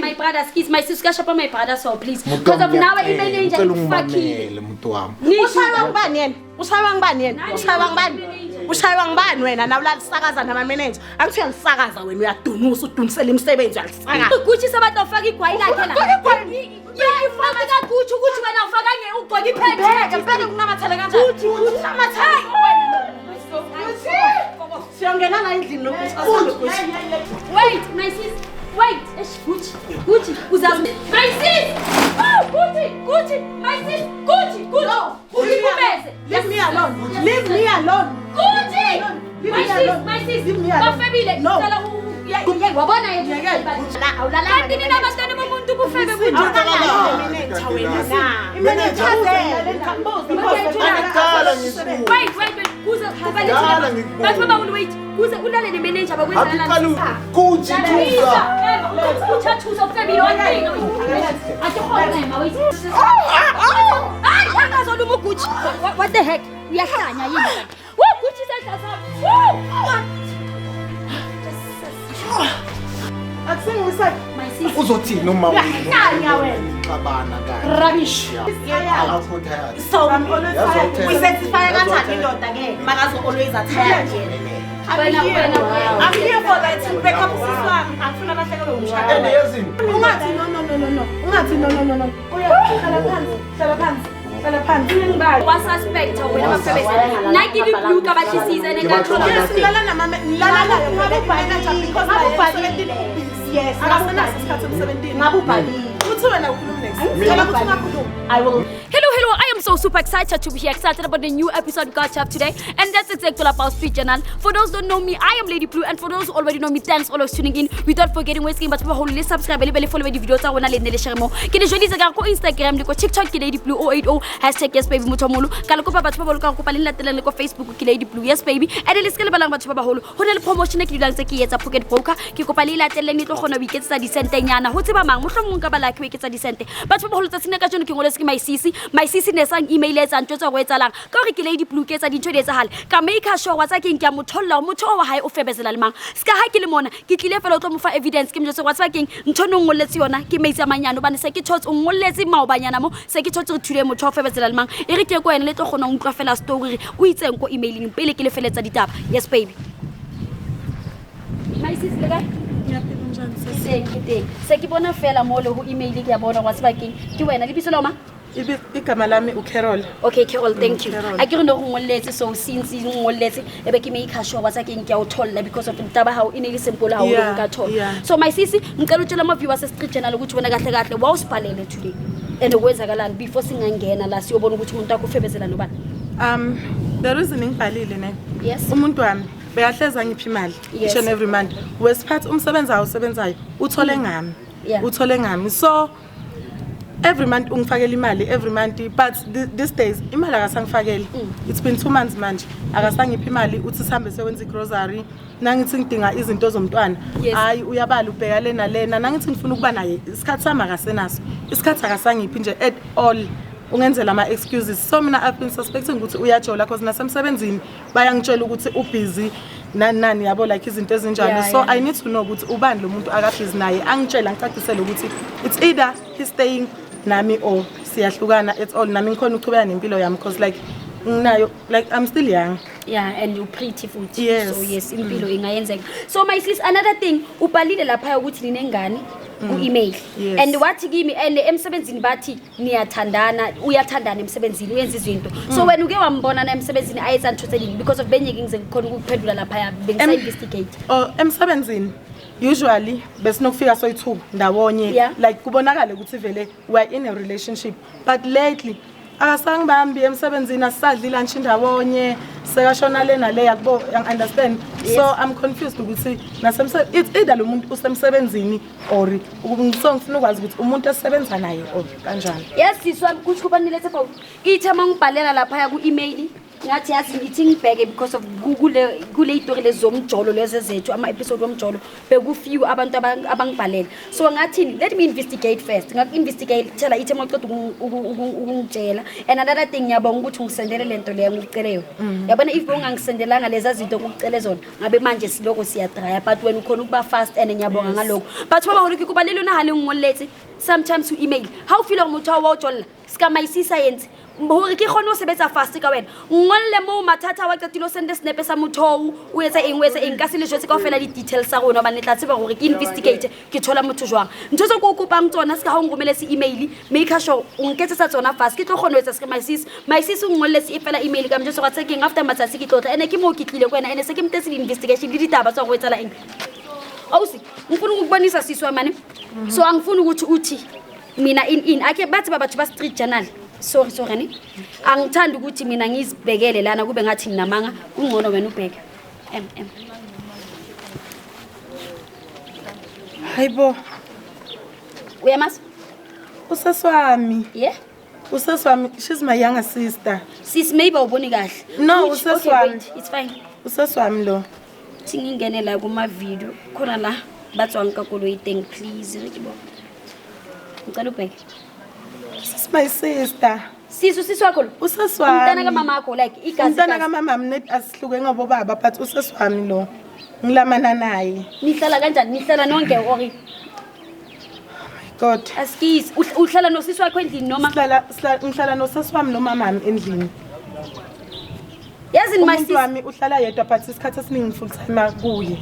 My brother's kids, my sister shapa my brother so please. Because of now email fucking. Ushaywa ngibani wena na ulasakaza nama manager angithi uyalisakaza wena uyadunusa udunisela imisebenzi uyalisakaza Gucci sabantu afaka igwayi lakhe la yifaka ka Gucci wena ufaka ugqoka iphete ngempela kunamathele kanjani Gucci kunamathele siyongena la endlini nokuthi wait my sis wait Gucci uzazi my sis Gucci my sis Gucci leave me alone Gucci my sis bafebile sala wabona yena awulala kanti nina abantwana bomuntu kufebe wait kuze kuze ulale nemanager bakwenza Gucci uthathuza ufebile wena ayikhona wait angazona umugucci what the heck uyahlanya yini Gucci sasa my sister uzothini noma wena xabana kahle rubbish so we certify kanjani indoda ke makazo always attire nje I'm here for that to back up siswami angifuna abahlekele umshado ungathi no ungathi no hlala phansi ngibali wa suspect wena bafebese nakili blue ka bahlisiza nengathola nilala nayo because yes akasena isikhathi em17 ngabubhalile uthi wena ukhuluma next ngicela ukuthi ungakhuluma I will Hello, I am so super excited to be here, excited about the new episode we got to have today. And that's exactly about Street Journal. For those who don't know me, I am Lady Blue. And for those who already know me, thanks for always tuning in. Without forgetting wasting, but for subscribe, follow the videos. I want to let share more. Can you show this on Instagram, TikTok, Lady Blue 080, hashtag yes baby mutomulu. Kalakopa batwa kalakopa linatelang ko Facebook Lady Blue yes baby. And let's get balang batwa baholo. Honel promotion ke dilang tse ke etsa pocket broker. Ke kopa linatelang ni tlo gona weekend sa disente nyana. Ho tseba mang mohlomong ka bala ke weekend sa disente. Batwa baholo tsa sina ka jone ke ngoletse ke my sisi nesang email etsa ntotsa go etsalang ka re ke Lady Blue ke etsa dintho di etsahale ka make sure wa tsa ke nke motholla motho wa hae o febezela le mang ska ha ke le mona ke tlile fela o tlo mo fa evidence ke mjotse wa tsa ke ntho no ngolletse yona ke meitsa manyano bane se ke thotse o ngolletse maobanyana mo se ke thotse re thule motho o febezela le mang e re ke ko ene le tlo gona o utlwa fela story o itseng ko emailing pele ke le feletsa ditaba yes baby my sis le ka se ke bona fela mo le ho email ke ya bona wa tseba ke wena le biselo ma igama lami uCarol okay Carol thank you akere no ngolletse so since ngolletse ebe ke make sure wa tsa ke nke o tholla because of taba how in ile simple how o ka tholla so my sisi ngicela utshela ama viewers Street Journal ukuthi wena kahle wa usibhalele today and kwenzakalani before singangena la siyobona ukuthi umuntu akufebezela nobani the reason ngibhalile ne yes umuntu wami beyahleza ngiphi imali each and every month wesiphathi umsebenzi awusebenzayo uthole ngami so every month ungifakela imali every month but these days imali akasangifakeli it's been 2 months manje akasangiphi imali uthi sihambe sewenza igrocery nangithi ngidinga izinto zomntwana hayi uyabala ubheka lena nangithi ngifuna ukuba naye isikhathi sami akasenaso isikhathi akasangiphi nje at all ungenzela ama excuses so mina I've been suspecting ukuthi uyajola because nasemsebenzini bayangitshela ukuthi ubusy nani yabo like izinto ezinjalo so I need to know ukuthi ubani lo muntu akabusy naye angitshela ngicacisele ukuthi it's either he's staying nami or siyahlukana at all nami ngikhona ukuchubeka nempilo yami because like nginayo like I'm still young and you pretty futhi so yes impilo ingayenzeka so my sis another thing ubhalile lapha ukuthi ninengane ku email and wathi kimi and emsebenzini bathi niyathandana uyathandana emsebenzini uyenza izinto so wena uke wambona na emsebenzini ayenza ntothelini because of benye ngize khona ukuphendula lapha bengisa investigate emsebenzini usually besinokufika soyi2 ndawonye like kubonakala ukuthi vele we are in a relationship but lately asangibambi emsebenzini asadli lunch ndawonye sekashona lena le yakubo understand so I'm confused ukuthi nasemsebenzini it's either lo muntu usemsebenzini or ngifuna ukwazi ukuthi umuntu osebenza naye or kanjani yes siswa kuthi kubanile tsepa ithe mangibhalela lapha ya ku email ngathi yazi ngithi ngibheke because of kule itori lezomjolo lezezethu ama-episode womjolo bekufiwe abantu abangibhalela so ngathini let me investigate first ngaku-investigate-thela ithi emaqeda ukungitshela and another thing ngiyabonga ukuthi ngisendele lento leyo ngikuceleyo yabona if ungangisendelanga leza zinto ngikucele zona ngabe manje siloko siyadraya but wena ukhona ukuba fast and ngiyabonga ngalokho but baba ngolokhu kubalele unahale ngingoletse sometimes to email how feel umuntu awujolla ska my science hore ke khona o sebetsa fast ka wena ngolle mo mathatha wa qetilo sende snap sa motho o etsa eng ka se le jwetse ka ofela di details sa rona ba ne tla tseba gore ke investigate ke thola motho jwang ntse tso go kopang tsona ska ha ngomele se email make sure o nketse sa tsona fast ke tlo khona o etsa ska my sis o ngolle se efela email ka mtse so ga tseke after matsatsi ke tlotla ene ke mo ke tlile kwena ene se ke mtse di investigation di ditaba tsa go etsa la eng awusi ngifuna ukubonisa siswa mane so angifuni ukuthi uthi mina in ake bathi babathu ba street journal sorry ni angithanda ukuthi mina ngizibhekele lana kube ngathi nginamanga kungcono wena ubheke hayibo uyamazi useswami yeah useswami she's my younger sister sis maybe uboni kahle no useswami it's fine useswami lo thingingene la kuma video khona la batswang ka koloi teng please re ke bona ngicela ubheke she's my sister sisu wakho useswami umntana ka mama wakho like igazi umntana ka mama mnet asihluke ngobo baba but useswami lo ngilamana naye nihlala kanjani nihlala nonke ori god askis uhlala nosisi wakho endlini noma ngihlala noseswami nomamami endlini yazi my sis wami uhlala yedwa but isikhathi esiningi full time kuye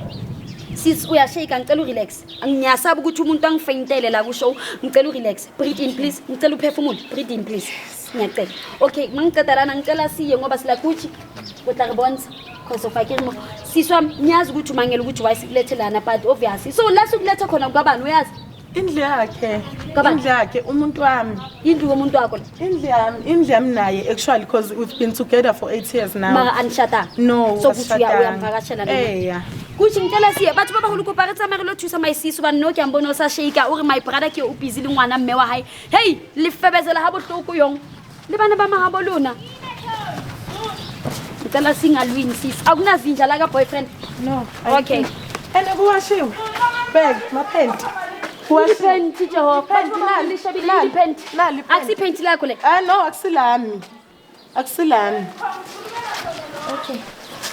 sis uyashake ngicela urelax ngiyasaba ukuthi umuntu angifeyintele la ku show ngicela urelax breathe in please ngicela uphefumule breathe in please ngiyacela okay mangiceda lana ngicela siye ngoba sila kuthi utla re bonza cause of akiri mo siswa ngiyazi ukuthi umangela ukuthi wayisilethe lana but obviously so la sokuletha khona kubani uyazi indlu yakhe umuntu wami indlu yomuntu wakho indlu yami naye actually because we've been together for 8 years now mara anishada no so kuthi uyamvakashela noma kuthi ngicela siye bathi baba hulu kopare tsamere lo thusa my sis ba no ke ambono sa shake ore my brother ke o busy le ngwana mme wa hae hey le febezela ha bohloko yong le bana ba mahabo lona ngicela singalwini sis akunazinja la ka boyfriend no okay ene kuwashiwe bag mapenti kuwashiwe Jehova bathi baba lishabile ipent akusipent lakho le no akusilami okay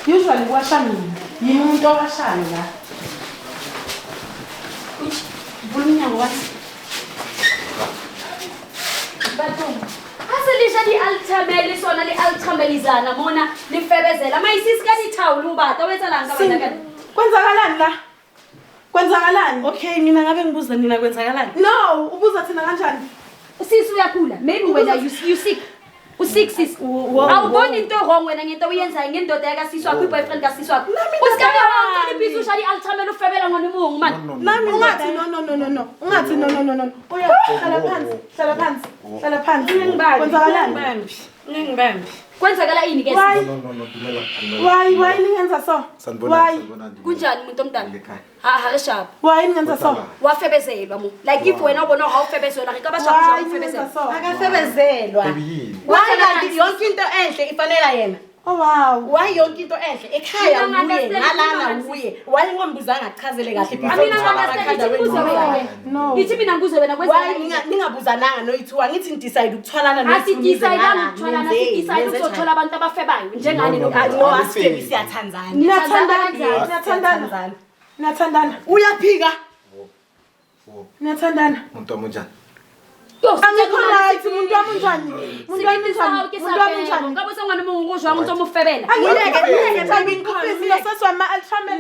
usually kuwasha mina yini umuntu owashayo la bulunyango wathi bathum aselisha di altameli sona li altamelizana mona lifebezela mayisisi kanithawula ubata wenza la ngabana kanti kwenzakalani okay mina ngabe ngibuza nina kwenzakalani no ubuza thina kanjani sisi uyakhula maybe wena you sick u6 sis awuboni into wrong wena ngento uyenza ngendoda yaka sisi wakho boyfriend ka sisi wakho usikake wonke ibhizu shali altameli ufebela ngone mungu man nami ungathi no ungathi no uya hlala phansi kwenzakalani ngingibambi kwenzakala ini ke why ningenza so why kunjani umuntu omdala ha reshap why ningenza so wafebezelwa mo like if wena ubona awufebezelwa ke kabasha ufebezelwa akafebezelwa why kanti yonke into enhle ifanela yena oh wow why yonke into enhle ekhaya uye ngalana uye why ngombuzanga achazele kahle no ngithi mina nguze wena kwenza ningabuzananga noyithiwa ngithi ngidecide ukuthwalana decide ukuthwalana decide ukuthola abantu abafebayo njengani no asifebi siyathandana niyathandana uyaphika niyathandana umuntu omunjani angikho right umuntu wamunjani ngabe sengwane munguzwa umuntu omufebela angileke time inkuphizi noseswama ultramel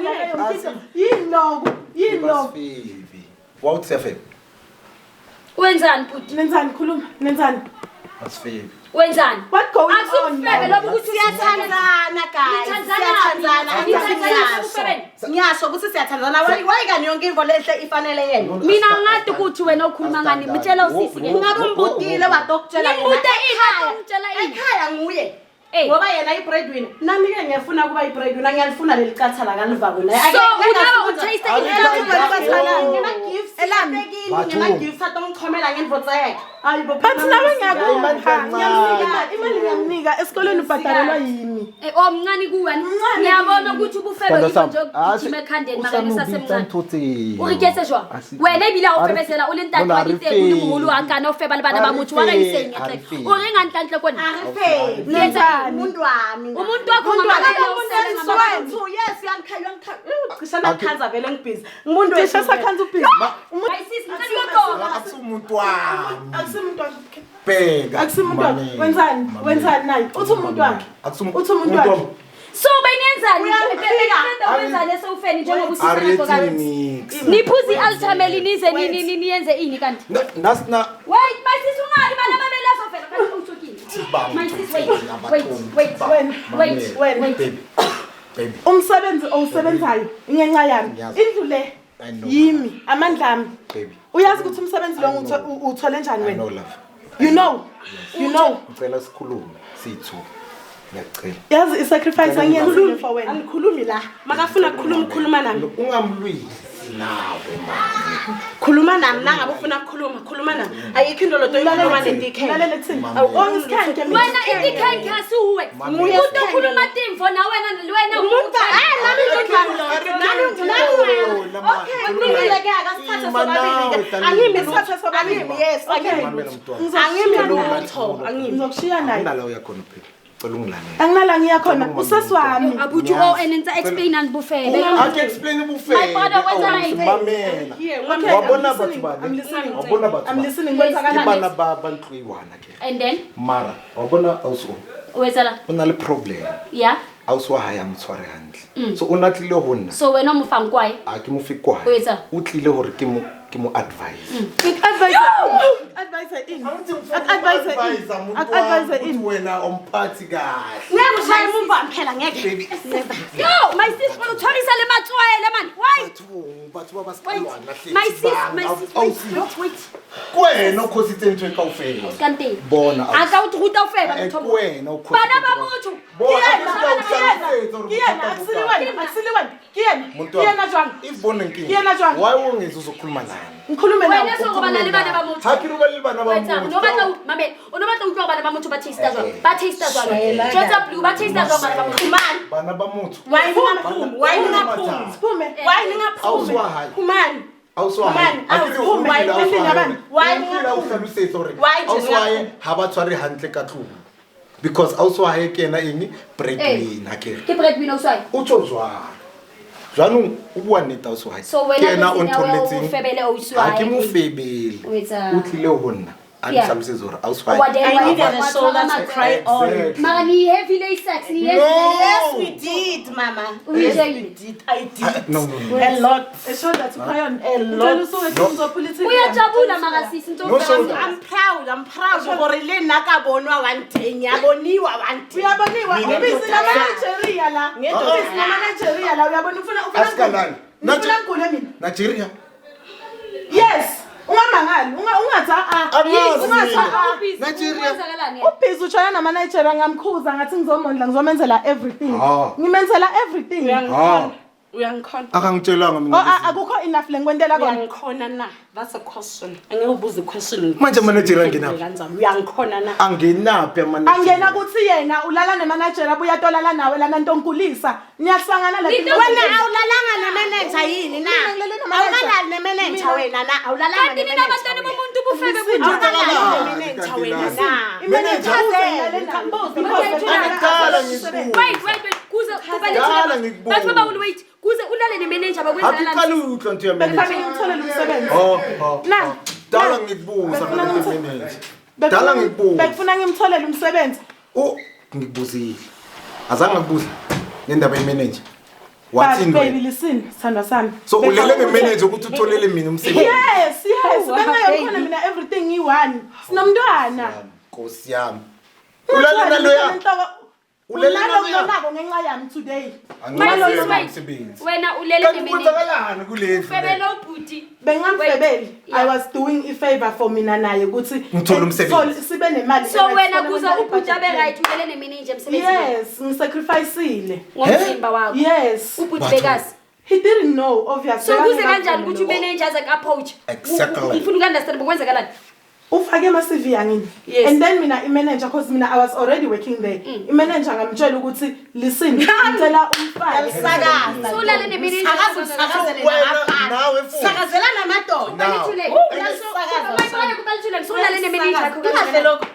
yini wawuthi siyafeba wenzani puti nenzani khuluma nenzani asifebi wenzani what going on akusifebe lobu ukuthi siyathandana guys ngiyasho ukuthi siyathandana why kani yonke info lehle ifanele yena mina ngathi ukuthi wena ukhuluma ngani mtshela usisi ke ngabe umbudile wadokutshela ngibute ingati umtshela ini ekhaya nguye ngoba yena i-breadwinner nami ke ngiyafuna kuba i-breadwinner ngiyalifuna leli cathala kalivako la So unaba utaste ngima-gifts atomchomela ngendvodza yakhe hayibo but nawe imali ngiyamnika esikoleni ubhadalelwa yimi omncane kuwena ngiyabona ukuthi ubufebe nje ukujima ekhandeni makani sasemncane uriketse jwa wena ebile awufebezela ulintathu walite ulimulu wakana ufeba libana bamuthi wala yiseng yakhe uringa nhlanhle kona arife nenza umuntu wami umuntu wakho ngamakela umuntu yes yangikhaya cisha nakhanza vele ngibhizi umuntu cisha sakhanza ubhizi mayisisi ngicela uyoqoqa akusumuntu wami akusimuntu wakhe bheka akusimuntu wakhe wenzani naye uthi umuntu wakhe uthi umuntu wakhe so bayenzani wenzani esofeni njengoba usisakho kanti niphuzi altameli nize niyenze ini kanti nasina wait mayisisi ungali bana babela sofela kanti uthukile mayisisi wait baby umsebenzi owusebenzayo ingenxa yami indlu le yimi amandla ami baby uyazi ukuthi umsebenzi lo uthole njani wena no love you know ngicela sikhulume sithu ngiyacela yazi isacrifice angiyenzile for wena angikhulumi la makafuna ukukhuluma nami ungamlwisi nawe mama khuluma nami nangabe ufuna ukukhuluma khuluma nami ayikho into lodo ikhuluma ne-DK lalela kuthini awusikhanke wena i-DK asiwe umuntu okhuluma timfo na wena umuntu nami ngileke akasithathe sobabili angimi lutho ngizokushiya naye la uyakhona phela cela ungilalele anginala ngiyakhona usesiwami abuthi enenza explain and bufebe ake explain ubufebe My father was mamela Okay, wabona I'm bathu listening. bani I'm listening. wabona bathu I'm listening kwenzakalani ibana bantliwana ke and then mara wabona awuso wenzala una le problem yeah awuswa haya mtshware handle so una tlile honna so wena umfang kwaye a ke mo fikwa Wetsa. o tlile hore ke mo advise advisor in wena omphathi kahle ngeke ushaye umuntu phela ngeke yo my sis uthorisa le matswele man why bathu babasiqalwana hle my sis wait kwena ukhositse ntwe ka ufela kanti bona aka uthi ruta ufeba mthombo kwena bana babuthu why ungeza uzokhuluma nami ngikhulume wena sokuba nali bana bamuthu hakiruba libana wetsa bamuntu unobatla utlwa bana bamuthu ba taste jwa ba taste jwa jotsa blue ba taste jwa bana bamuthu khumani bana bamuntu why ningaphumi Siphume. why ningaphumi Awuswa hayi. khumani awuswaye awuphume, why awuhlaluse Why hore Why do awuswaye you ha ba tshware hantle ka tlung because awuswaye ke ena eng breadwinner ke ke breadwinner uswaye utsho jwanong o bua nnete awuswaye so ke ena o wena ntholletseng ufebele ha uswaye ke mo febele Wetsa. o tlile ho nna a Yeah. nhlalosetse hore awuswaye I needed a shoulder to cry on. mara ni heavy lay sex ni No. Yes, we did, Mama. Yes, Yes, we we did. I did. no A lot. A shoulder to cry on. A lot. uyajabula mara sisi No shoulder. I'm proud. I'm proud. Gore le nna ka bonwa one day. Nyaboniwa one day. uyaboniwa Mina ubisi namanigeria la ubisi namanigeria la uyabona ufuna asikalani ufuna ngule mina Nigeria yes ungamangali ungathi Nigeria. ubhizi ushaya namanigeria ngamkhuza ngathi ngizomondla ngizomenzela everything ngimenzela everything Uyangikhona. akangitshelanga mina akukho enough lengikwentela kona Uyangikhona na. That's a question. Angeke ubuze question. Manje ama-Nigeria angenaphi? Kanjani? Uyangikhona na. angenaphi angena kuthi yena ulala nemanager abuya tolala nawe lana ntonkulisa niyahlangana la Wena awulalanga ne-manager yini na? Awukalali ne-manager wena na. Awulalanga kanti nina abantwana bomuntu bufebe bunjani Awukalali ne-manager wena na. imanager wait kuze Dala ngikubuze. bathi baba wait kuze ulale nemanager bakwenzela akuqala uhlwa nto yamanager bekufanele ngitholele umsebenzi na dala ngikubuza manje dala ngikubuza bekufuna ngimtholele umsebenzi ngikubuzile azange ngikubuza ngendaba yemanager but wathini baby wena listen sandwa sami so ulele ngemanager ukuthi utholele mina umsebenzi yes bengayokhona mina everything ngiyi-one sinomntwana Nkosi yami ulale naloya Ulalo ngenxa yami today. Wena ulele Kwenzakalani kulezi? Febelo bhuti. Bengamfebeli. I was doing a favor for mina naye ukuthi ngithola umsebenzi. Sibe nemali. So wena kuza ubhuti abe right ulele nemanager emsebenzini. Yes, ngisacrificeile. Ngomzimba wakho. Yes. Ubhuti bekazi. He didn't know obviously. So kuze kanjani ukuthi umanager aze approach? Exactly. Ngifuna ukunderstand kwenzakalani? Ufake ama CV yangini. And then mina imanager because mina I was already working there. Imanager ngamtshela ukuthi listen, ngicela umfake. Sakaza. So ulele nemanager. Sakazele nawe futhi. Sakazela namadoda. Mayibona kubalithule ngisulele nemanager yakho kahle lokho.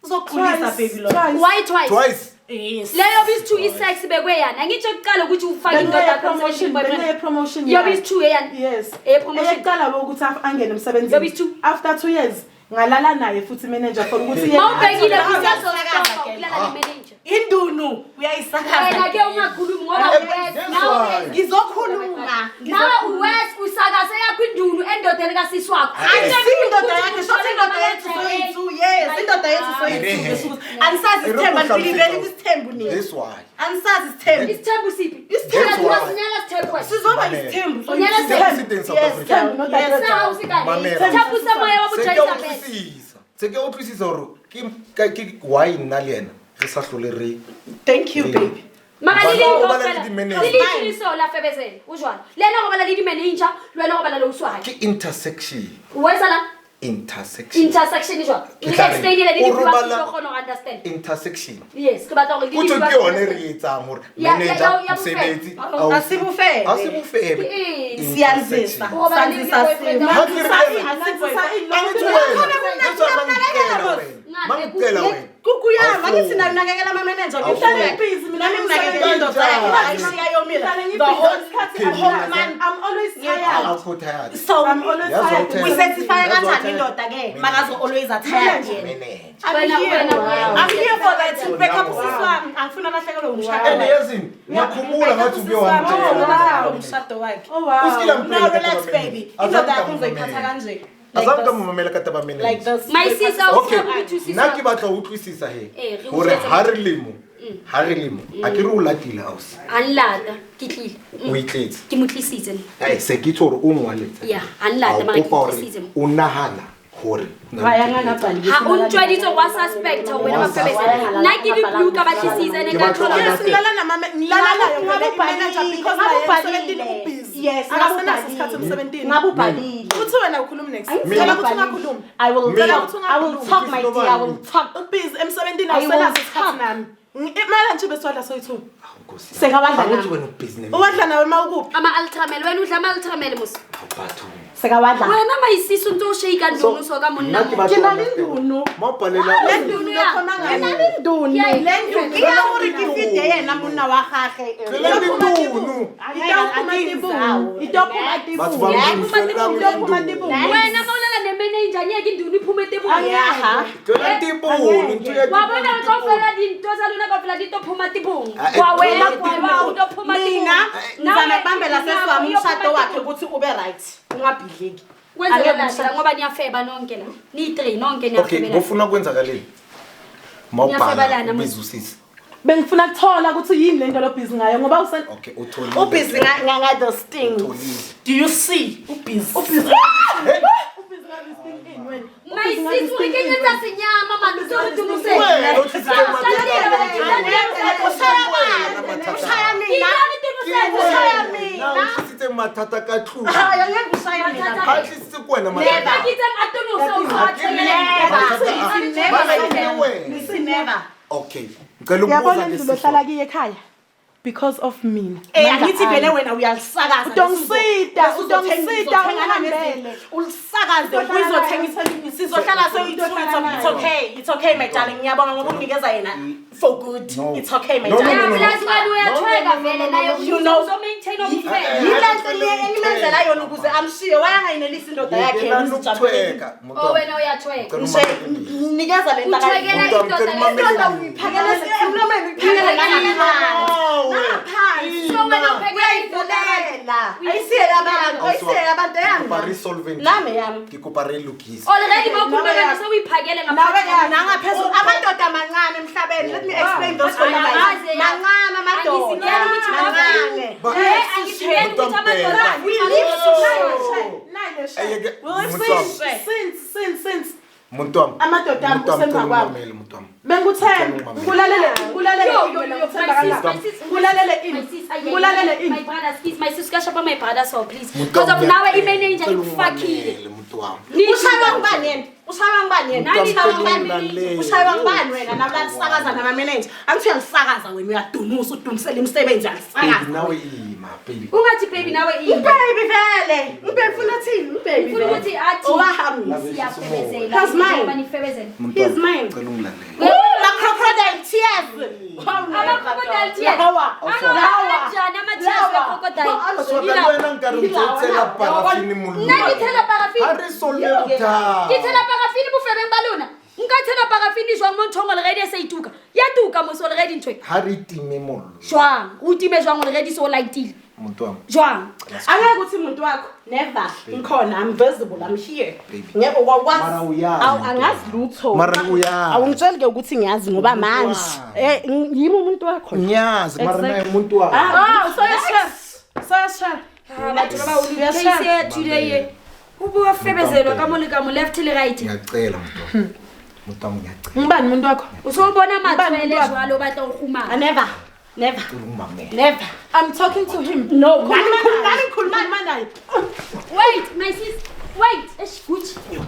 Uzokhulisa baby lo. Why twice? Twice. Yes. Leyo bis2 isex bekweyana ngitsho kuqala ukuthi ufake indoda promotion boyfriend. Promotion. Yo bis2 eyana. Yes. Promotion. Eqala ukuthi angene emsebenzini. Yo bis2. After 2 years ngalala naye futhi manager for ukuthi yena mawubhekile kusazostopa ukulala nemanager. Indunu uyayisakaza. Wena ke ungakhulumi ngoba nawe ngizokhuluma. Nawe uwes usakaze yakho indunu endodeni kasisi wakho. Indoda yakhe shothi indoda yethu soyithu. Yes, indoda yethu soyithu. Ansazi isithembu ngiliveli isithembu nini. That's why. Ansazi isithembu. Isithembu siphi? That's why. Sinyala sithembu. Sizoba isithembu. Unyala isithembu. Sawa usikale. Sithembu samoya wabujayisa bese. Seke uphusisa hore ke why nna le yena re sa hlole re. Thank you baby. Makalili ngofela. Lili sola febezele. Ujwana. Lena ngoba lali manager, lwena ngoba lalo uswayo. Ke intersection. Wenza la? Intersection jwa. Explain ile didi ba go kgona go understand. Intersection. Yes, ke batla gore Utho ke yone re etsang hore manager mosebetsi asibufebe. Asibufebe. Siyazisa. Mamkela wena. Kukuyama ngithi nayo nakekela ama manager ngihlale busy mina nginakekela indoda yakhe ngishiya yomila the whole man I'm always tired so I'm always tired we certify kanjani indoda ke makazo always tired I'm here for that to back up siswami angifuna lahlekelwe umshado and yazini ngiyakhumula ngathi ubuye wamtshela umshado wakhe usikila no relax baby indoda yakho uzoyiphatha kanje azamka momela ka taba mena like this my sister also to sister nna ke batla o twisisa he hore ha re lemo a ke re o latile ausi anlata ke tlile o itletse ke motlisitse se ke tsore o ngwaletsa ya anlata mara ke motlisitse o nahana hore ha untshwaditse wa suspect wena wa febese nna ke di blue ka batlisitse ne ka thola ngilala na mama ngilala manager because yes akasena isikhathi 17 ngabubhalile uthi wena ukhuluma next ngicela ukuthi ungakhuluma I will talk my dear I will talk ubhizi emsebenzini awusena isikhathi nami imali nje beswadla soyithu sekabadla nami wena ubusiness uwadla nawe mawukuphi ama ultramel wena udla ama ultramel musi awubathu sekabadla wena mayisiso nto shake ndunu so ka monna kinalindunu mawubhalela lendunu yakhona kinalindunu lendunu iya uri kifide yena monna wa gage lendunu wena mawulela nemanager nyeke indunu iphume tebuni wabona ukofela dinto zaluna kofela dinto phuma tibungu wawena kwa utophuma mina ngizamebambela seswami umshado wakhe ukuthi ube right ungabhidleki kwenzela ngoba niyafeba nonke la ni3 nonke okay niyafebela ngofuna kwenzakaleni mawubhala ubizusisi bengifuna ukuthola ukuthi yini lento lo busy ngayo ngoba okay utholile ubusy nga those things do you see ubusy mayisiso ngikenza sinyama manje sokudumise usitse mathata ka tlhulu hayi ngeke ushaya mina at least kwena never kitse never okay ngicela yabona ukubuza indlu ohlala kiye ekhaya because of mina angithi vele wena uyalisakaza udongisida ungihambele ulisakaze uzothengisa sizohlala it's okay my darling ngiyabonga ngoba unginikeza yena for good it's okay my darling uyathweka vele nayo you know so maintain ubufela yilanhle engimenzela yona ukuze amshiye wayangayinelisa indoda yakhe uthweka oh wena uyathweka nikeza le ntaka uthwekela indoda uyiphakela emlomeni uyiphakela ngaphansi so wena uphekela la. Ayisiye abantu yami. Resolve Nami yami. Ngikupa relukisa. Already mawukhuluma so uyiphakele ngapha. Nangaphezulu amadoda amancane emhlabeni. Let me explain those for you guys. Mancane amadoda. Mancane. Angizibeni ukuthi amadoda we live since Muntu wami. Amadoda ami usemva kwabo. Benguthemba. Kulalele ini. My brothers, please. My sister shapa my brothers so please. Because of now imanager ikufakile. Ushaywa ngubani yena? Ushaywa ngubani wena? Nabula sisakaza nama manager. Angithi uyalisakaza wena uyadumusa udumisela imisebenzi yalisakaza. Nawe ima baby. Ungathi baby nawe ima. Baby vele. Baby ufuna thini? Baby. Ufuna ukuthi athi siyafebezela. He's mine. He's mine. Cela ungilalele. La crocodile tears. Ama crocodile tears. Kanjani ama tears we crocodile? Wena ngikarutshela parafini mulungu. Nani thela parafini? Harisoleta. Ngithela parafini bufebe balona. Nkathela parafini jwang monthong already esayituka. Yatuka mos already ntwe. Haritime mollo. Jwang, utime jwang already so lightile. Muntu wami. Jwang. Angeke uthi umuntu wakho never ngikhona I'm visible I'm here. Ngeke wakwazi. Mara uyazi. Angazi lutho. Mara uyazi. Awungitsheli ke ukuthi ngiyazi ngoba manje yimi umuntu wakho. Ngiyazi mara naye umuntu wakho. So Batho ba ulukise today. Ubuwa febezelwa kamo left le right. Ngiyacela muntu wami ngiyacela. ngibani umuntu wakho? Usubona mathwele jwalo batla ukhuma. Never. I'm talking to him. No. Khuluma naye. Wait, my sis. Wait,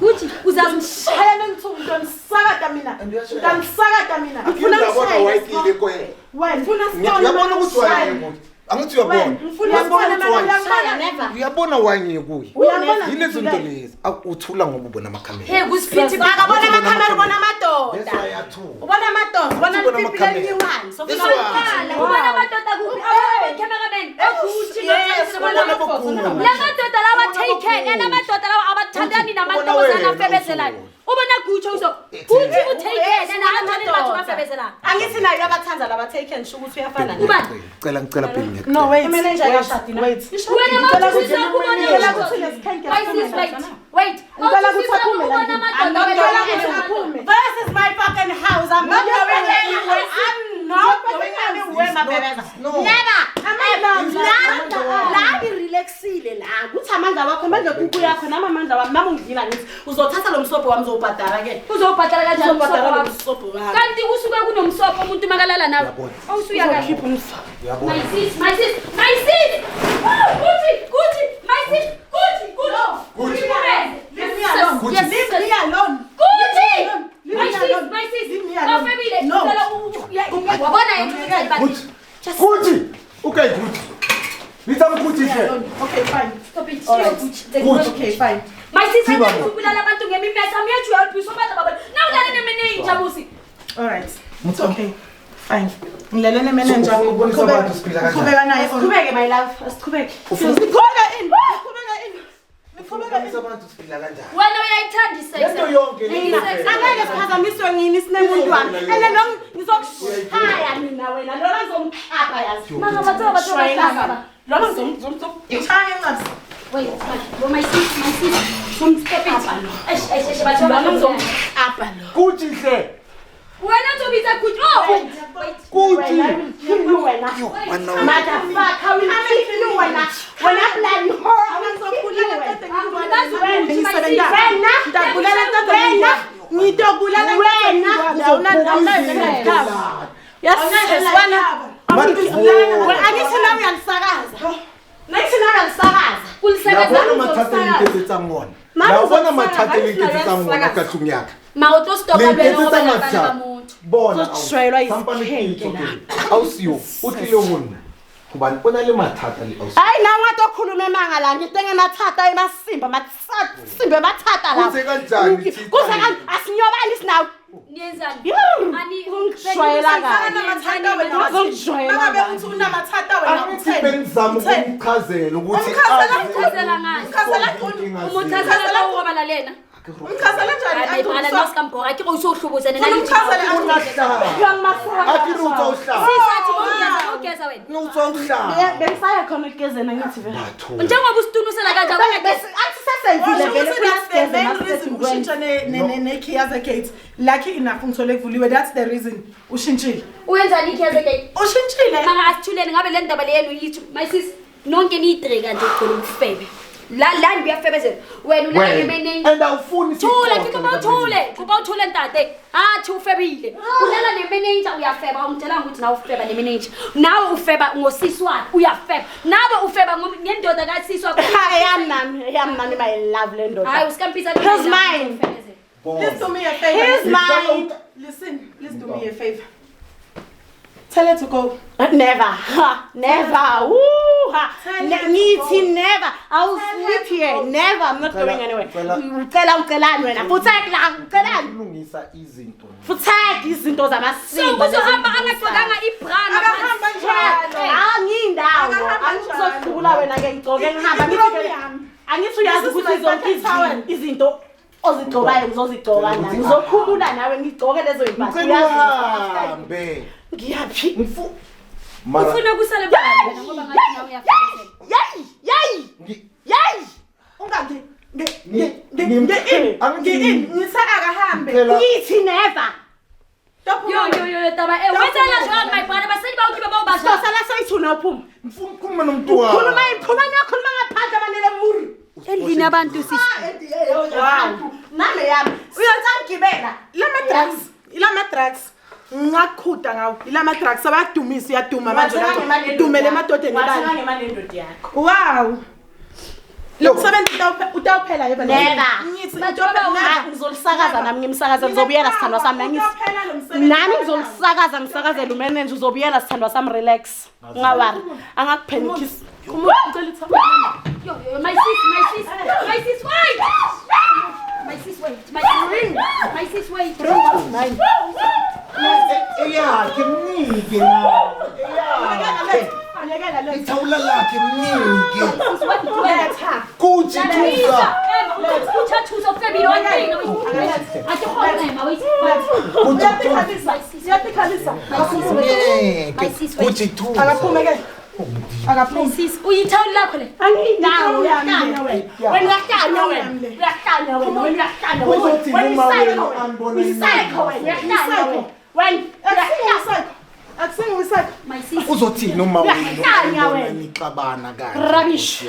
Gucci. Uzamshaya nengithuka ngisakada mina. Ngisakada mina. Ngifuna ukubona wayekile koye. Wena ufuna Ngiyabona ukuthi wayekile. Angithi uyabona. Uyabona wayekile kuye. Yini izinto lezi? Uthula ngoba ubona amakhamera. Hey, kusipithi Akabona amakhamera ubona amadoda. Yes ayathu. Ubona amadoda, ubona ipipi leliwani. So ubona amadoda kuphi? Cameraman. Gucci lamadoda lawa taken namadoda lawa abathandani namantombazana afebezelayo. Ubona Gucci Gucci utaken nabathandani bathu bafebezelayo. Angithi nayo abathandana laba taken sho ukuthi uyafana nayo. Ubani? Ngicela phela ngiyacela. No wait. Wait. Wena mawuthi kubona wait. This is my fucking house. I'm not going anywhere. I'm not going anywhere, my baby. Never. La relaxile la. Kuthi amandla wakho manje kuku yakho nama amandla wami mama ungidlila ngithi uzothatha lo msobho wami uzobhadala ke. Uzobhadala kanjani umsobho wami? Kanti kusuke kunomsobho umuntu makalala nawe. Awusuya kahle. My sis. Gucci. My sis. Gucci. Leave me alone. Yes. Leave me alone. Gucci. My sis. Bafebile. Wabona yena Gucci. Okay, Gucci. Gucci here. Okay, fine. Stop it. Gucci. Okay, fine. My sister ngikubulala abantu ngemimesa. I'm here to help you so much baba. Now dala nemene ijabusi. All right. It's okay. Fine. Ngilalele manager uqhubeka naye. Siqhubeke my love. Asiqhubeke. Siqhubeka in. Wena uyayithanda isex. Lento yonke Angeke siphazamiswe ngini sinemuntu wami. Ene lo ngizokushaya mina wena. Lona ngizomkhapha yazi. Mama batho bahlaba. Lona ngizomkhapha engazi. Wait, my sis. Stop it. Batho lona bahlaba. ngizomkhapha lo. Gucci hle. Wena uzobiza Gucci. Oh, wait. Gucci. Wena. Motherfucker, will kill you wena. Wena bloody whore. Yabona mathatha linketsetsa ngona ka tlung yaka. Ma o tlo stop ba bena go bana ba motho. Bona tshwaelwa ausiyo o tlile honna hobane o na le mathata le ausi. Hayi na ngathi okhuluma emanga la ngitenge mathata emasimba masimba mathata la. Kuze kanjani? Kuze kanjani asinyobani sinawo. Niyenzani? Ani ungishwayela kahle. Mangabe uthi unamathata wena utheni? Bengizama ukumchazela ukuthi umchazela ngani? Umuchazela lo ngoba lalena. Umchazela njani? Ayibhala nosikambhora ke usohlubuzene nali. Umchazela uyahlala. Akiruta uhlala. Sisathi bonke ugeza wena. Ngizowuhlala. Bengisaya khona ukugezela ngithi vele. Njengoba usitunusela kanjani Athi sasendlile vele ushintsha nekhiyaza gate lucky enough ngithole kuvuliwe that's the reason ushintshile uyenzani ikhiyaza gate ushintshile manga asithuleni ngabe le ndaba leyenu yithi my sis nonke niyitre kanje ukugcina ukufebe la ngiyafebezela wena ulala ngemenenja and awufuni thula kuba uthule ntate athi ufebile ulala nemenenja uyafeba ungitshela ukuthi nawe ufeba nemenenja nawe ufeba ngosisi wakhe uyafeba nawe ufeba ngendoda kaSisi wakhe eyami nami my love le ndoda hayi usikampisa he's mine let's do me a favor he's mine listen let's do me a favor tell her to go never Nithi never I'll sleep here never I'm not going anywhere ucelani wena futheki la ucelani ulungisa izinto futheki izinto zamasimba uzohamba angagcokanga ibrand akahamba njalo ngiyindawo angizokhula wena ke ngigcoke ngihamba angithi uyazi ukuthi zonke izinto ozigcokayo ngizozigcoka nami ngizokhulula nawe ngigcoke lezo impahla uyahambe ngiyaphi ufuna kusale bani ngoba ngathi nawe uyafika yay ungangi ngisa akahambe ngithi never yo taba wenzela njalo my brother baseni bawukhibe bawubasha sala sayithuna uphuma ngifuna ukukhuluma nomuntu wakho khuluma ngaphandle abanele muri endlini abantu nami yami uyothangibela lama drugs ngakhuda ngawo ilama drugs abadumisa uyaduma manje dumele emadodeni bani ngemali endodi yakho wow lokusebenza utawuphela yebo ngithi ngizolisakaza nami ngimsakaza ngizobuyela sithandwa sami nami ngizolisakaza ngisakazela umanager uzobuyela sithandwa sami relax ungawari angakuphenikisi my sis wait yakhe mnike nawe ithawula lakhe mnike kuthi thusa ufebile wantini kuthi thusa akaphumeke my sis uyithawula lakho le angindawo uzothini uma wena nixabana kanje rubbish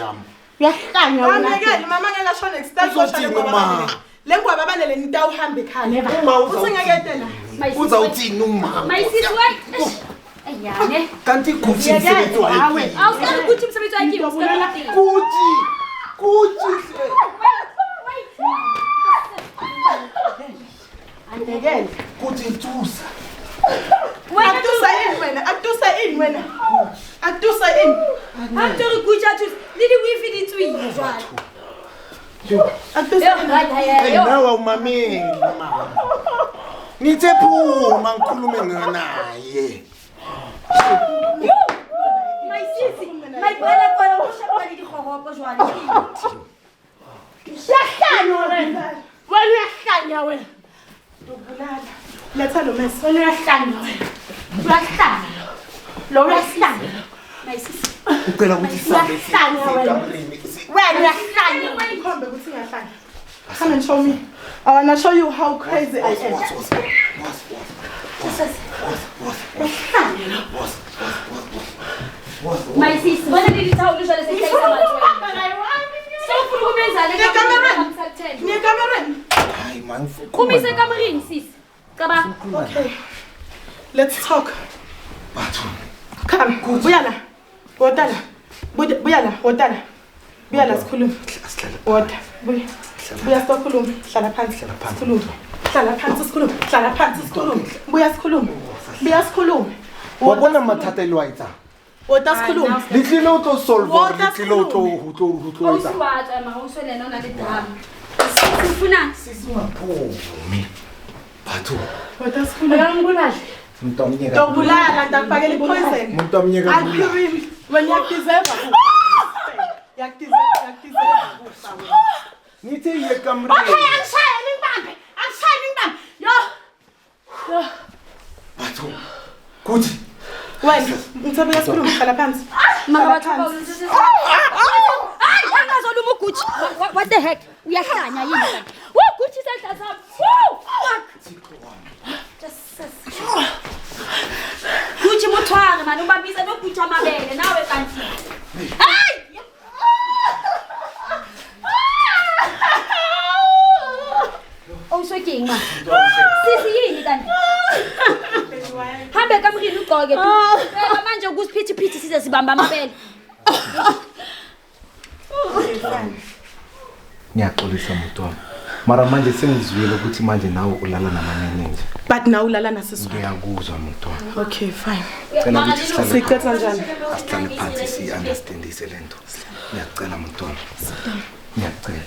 uyahlanya wena amekele mama ngeke ashone uzothini uma lengwaba abanele nitawuhamba ekhaya uma usingeketela uzawuthini uma my sis wait ayane kanti kuthi msebenzi wakhe awusala ukuthi umsebenzi wakhe kuthi andekele kuthi thusa Aktusa in wena. After kuja tu lili wifi ditwi jwala. Aktusa in. nawe umameli mama nithe phuma ngikhulume nganaye My sis, my brother kwa ushapali dikhogo jwala. uyahlanya wena uyahlanya wena Dobulala. Letha lo mess. uyahlanya wena lo uyahlanya My sis. ucela ukuthi sihambe wena uyahlanya Khombe ukuthi ngahlanya. Come and show me. I want to show you how crazy I am. My sis, wena nilithawula jwala sekayisa matwe. So ufuna kubenza le Ni kamereni. hayi man kumise kamerini sis. Kaba. Okay. Let's talk. bathu Come. Buyala. Wotala. Buyala, wotala. Buyala sikhuluma. Wota. Buya sikhuluma. Hlala phansi. Sikhuluma. Hlala phansi sikhuluma. Hlala phansi sikhuluma. Buya sikhuluma. wabona mathathelwa itsa Wota sikhuluma. litlile o tlo solve litlile o tlo itsa Usiwatsha ma usolena ona le drama. Ufuna sisimaphumi bathu Wota sikhuluma. ngibulaje umuntu omnyeka Dobulala ndakubakela poison. umuntu omnyeka Akhirin. When yakudeserve. Yakudeserve. nithi iye kamri angishaya ningibambe yo bathu kuthi Wena, ngithabela sikhuluma khala phansi. Angazoluma uGucci. What the heck? Uyahlanya yini kanti? Gucci sandla sami. Gucci muthware manje ubambisa noGucci amabele nawe kanti. Hey! Oh, so king man. Sisi yini kanti? Hambe kamrini ugqoke tu. Phela manje ukusiphithi size sibamba amabele. Ngiyaxolisa muntu wami. Mara manje sengizwile ukuthi manje nawe ulala namamenenja. But now ulala nasiswa. Ngiyakuzwa muntu wami. Okay, fine. Cela ukuthi Sikhetha njani? asihlale phansi si-understandise lento. Ngiyacela muntu wami. Ngiyacela.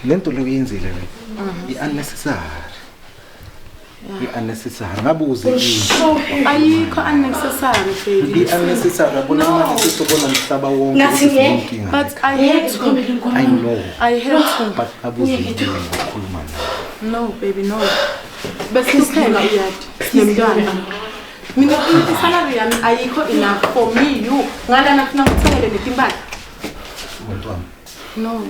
Lento loyenzile le. I-unnecessary. I-unnecessary. Ngabuze yini? Ayikho unnecessary baby. I-unnecessary. Yabona manje sisibona umhlaba wonke. But I had to. I know. I had to. But ngabuze yini ngokukhuluma nawe. No baby, no. Bese sikhela uyadi. Nemntwana. Mina isalary yami ayikho enough for me you. Ngala nakufuna ngithele netimbali. Muntu wami. No.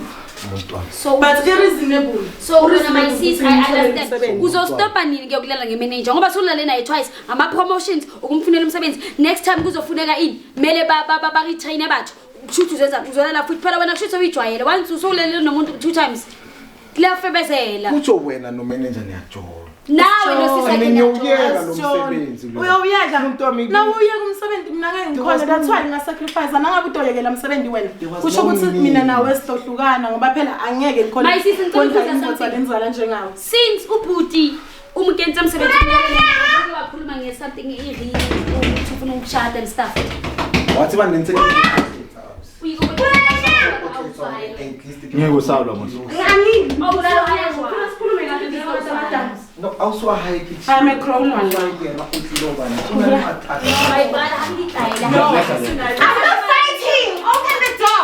So but reasonable. So when my sis I understand. Uzostopha nini ke ukulala ngemanager ngoba solale naye twice ama promotions ukumfunela umsebenzi. Next time kuzofuneka ini? Mele ba retrain bathu. Kushuthi uzenza uzolala futhi phela wena kushuthi uyijwayele. Once usolele nomuntu 2 times. Kuyafebezela. Kutsho wena no manager niyajola. Nawe no sisa ke ngiyawuyeka lo msebenzi lo. Uyawuyeka umuntu wami. Na uyeka umsebenzi mina ngeke ngikhona that's why ngasacrifice nangabe udoyekela umsebenzi wena. Kusho ukuthi mina nawe sizohlukana ngoba phela angeke ngikhona. My sister ngicela lenzala njengawe. Since ubhuti umkenza umsebenzi wakhuluma nge something iri ukuthi ufuna ukushada and stuff. Wathi banenze ngeke usawula manje. No, also high pitch. I'm a crown one. I'm not fighting. Open the door.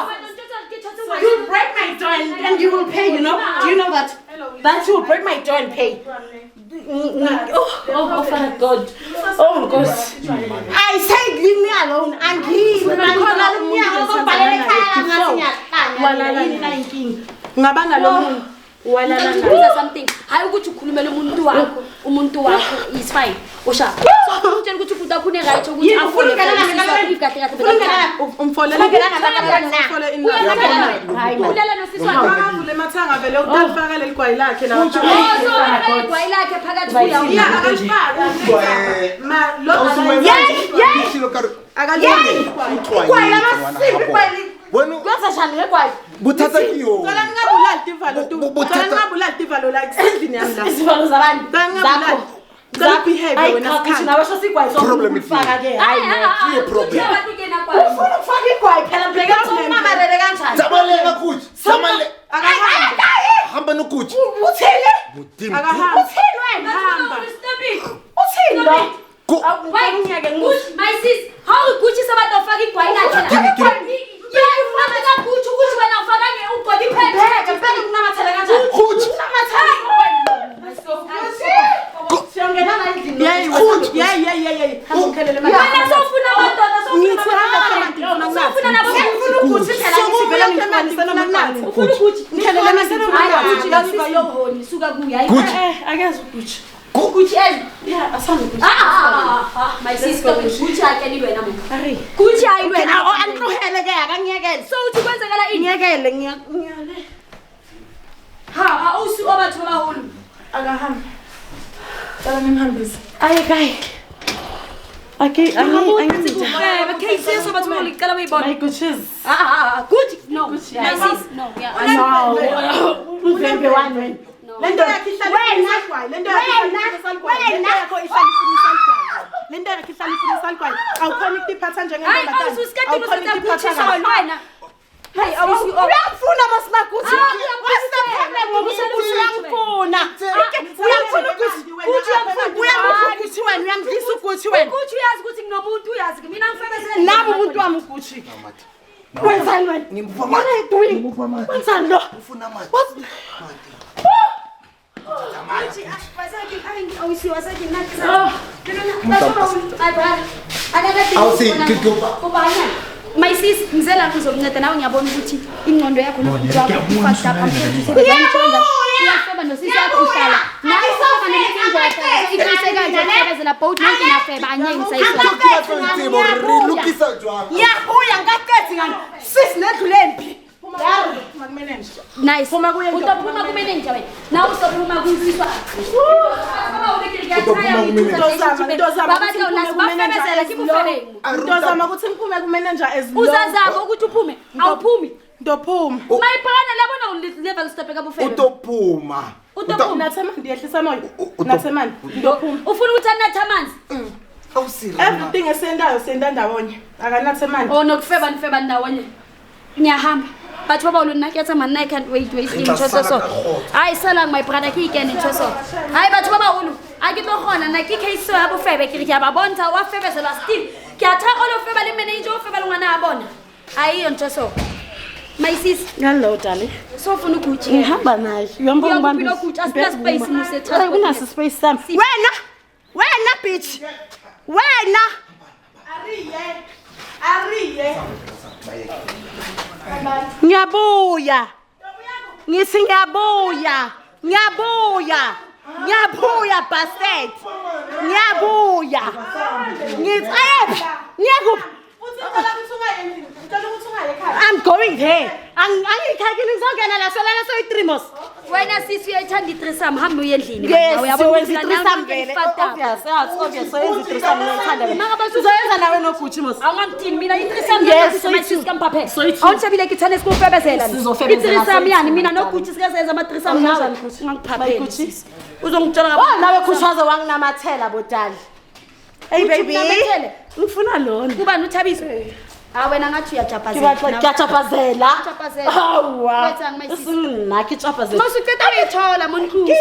You break my door and you will pay, you know? Do you know that? That you will break my door and pay. Oh, Father God. Oh, God. I said leave me alone and leave. Ngabanga lo muntu. Wala something. Hayi ukuthi ukhulumele umuntu wakho is fine. Osha. So utshela ukuthi ubuda khune right ukuthi afole umfolela ulala nosiswa ngavule mathanga vele utalifaka leligwayi lakhe la igwayi lakhe phakathi kuya akalifaka ma lo igwayi amasimbi kweli wena kwenza ngegwayi buthatha kiyo cela ngabulala ivalo tu cela ngabulala ivalo la extending yami la isivalo zabantu zakho Don't behave when it's can't. Problem is you. Problem. Ufuna ukufaka igwayi phela bheka mama rere kanjani? Zabaleka kuthi. Samale. Hamba nokuthi. Uthini? Mudim. Uthini wena? Hamba. Uthini lo? My sis, how Gucci sabato ufaka igwayi lakhe? Yayifuna Gucci ukuthi wena ufaka ugwayi phela. Phela kunamathela kanjani? Gucci. Yeah. Hamukhelele manje. Wena sofuna amadoda sofuna ukuthi phela ngivela ngifundisana namnathi. ufuna ukuthi Ngikhelele manje. Hayi yohoni suka kuya. Akazi ukuthi. Gucci Yeah, asanda ukuthi. My sister Gucci akeni wena mama. Ari. Gucci ayi wena. Anihlohele ke akangiyekele. So uthi kwenzakala ini? Ngiyekele ngiyale. Ha awusu abathu abaholi. Akahamba. Cela ngimhambise. Ayi. Okay, Okay, sis abathu abaholi qala uyibona. My Gucci's. Gucci no. My sis no. Yeah. No. Uvembe wani wena. Lento yakhe ihlala isalgwayi. Lento yakhe ihlala isalgwayi. Awukhona ukuphatha njengendoda. Hayi awususikade usithatha wena. Hayi awusu uyafuna masinakuthi. What's the problem ngokuthi uyangifuna? Uyangifuna ukuthi ukuthi wena uyangidlisa ukuthi wena. Gucci uyazi ukuthi nginomuntu uyazi mina ngifebezele. Nami umuntu wami Gucci. Wenzani wena? What are you doing? Wenzani lo? Ufuna amathi. Gucci, I was nathi. My brother. My sis, ngizela ngizokunceda nawe ngiyabona ukuthi ingqondo yakho fucked up. Uyafeba nosisi yakho uhlala. Nawe sofa nezinto ikuseka boat nonke nafeba anyeng sayisona. Ngiyabuya ngakhethi ngani. Sis nedlulempi. Nice. Utophuma kumanager wena. Nawe usophuma kunsiswa. Ndozama ukuthi ngiphume kumanager ezilo. Uzazama ukuthi uphume. Awuphumi. Ndophuma. Mayiphana labona level stop ekabufela. Utophuma. Nathema ndiyehlisa moya. Nathema ndophuma. Ufuna ukuthi anathe amanzi? Awusiri. Everything esendayo senda ndawonye. Akanathe amanzi. Oh nokufeba ndawonye. Ngiyahamba. But baba ulunaketha man I can't wait so. Hayi salang my brother ke ikene so. Hayi batho baba ulu. Akitlo khona na ke case yabo febe ke ke ababonta wa febe selo still. Ke atha all febe le manager o febe longwana abona. Hayi yonto so. My sis, hello darling. So ufuna ukuthi ngihamba naye. Uyambona ubani? Asina space musethatha. Kunaso space sami. Wena bitch. Wena. Ariye. Ngiyabuya. Ngithi ngiyabuya. Ngiyabuya bastard. Ngiyabuya. I'm going there. Angikhakini ngizongena la solala so i3mos. Wena sisi uyayithanda i3sam hambe uye endlini. Yes, uyabona i3sam vele. Obvious, so i3sam ngiyithanda. Uzoyenza nawe noGucci mos. Awungangithini mina i3sam ngisisi kampaphe. Awunchabile ke thane sikufebezela. I3sam yani mina noGucci sikazenza ama3sam nawe. Ungangiphapheli. Uzongitshela ngapha. Oh nawe Khushaza wanginamathela bodali. Hey baby. Ngifuna lona. Kubani uThabiso? Wena ngathi uyajabhazela. Ngiyajabhazela. Hawa. Nakho ijabhazela. Masuqeda uyithola monkhulu.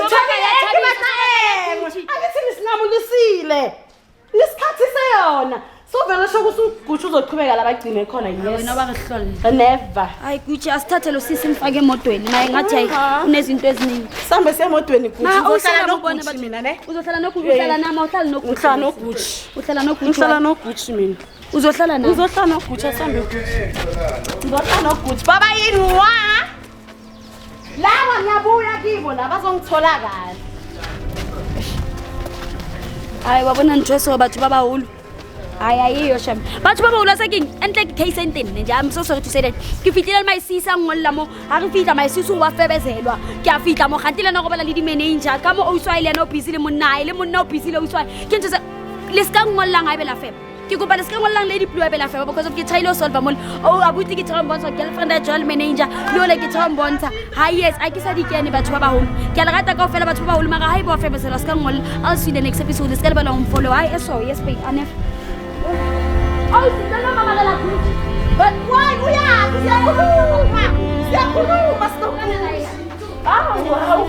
Angithi ngisingamulisile. Nisikhathi seyona. So vele shokuthi uGucci uzoqhubeka labagcine khona yes. Wena bangihlole. Never. Hayi Gucci asithathe lo sisi mfake emodweni. Naye ngathi hayi unezinto eziningi. Sambe semodweni Gucci. Uzohlala noGucci mina ne? Uzohlala noGucci, uhlala nama, uhlala noGucci. Uhlala noGucci. Uhlala noGucci. Uhlala noGucci mina. Uzohlala na? Uzohlala noGucci asambe Gucci. Uzohlala noGucci. Baba yini wa? Lawa ngiyabuya kibo la bazongithola kahle. Hayi wabona nithoso bathu baba hulu. Hayi shame. Batho baba hulu saking enhle case entini nje. I'm so sorry to say that. Ke fitile my sisa ngolla mo. Ha re fitla my sisu wa febezelwa. Ke a fitla mo gantile no go bala le di manager ka mo o tswa ile no busy le monna ile monna o busy le o tswa. Ke ntse le ska ngolla ga ibela febe. Ke go bala ska ngolla lady blue ibela febe because of ke Taylor solve mo. Oh abuti ke tswa mbontsha girlfriend a journal manager. Lo le ke tswa mbontsha. Hi yes, a ke sa dikene batho baba hulu. Ke la rata ka ofela batho baba hulu mara ha ibo febezelwa ska ngolla. I'll see the next episode. Ska le bala um follow. Hi so yes babe. Anef. Oh, sitana mama la Gucci. But why uya? Siyakhuluma. Stop. Oh, wow.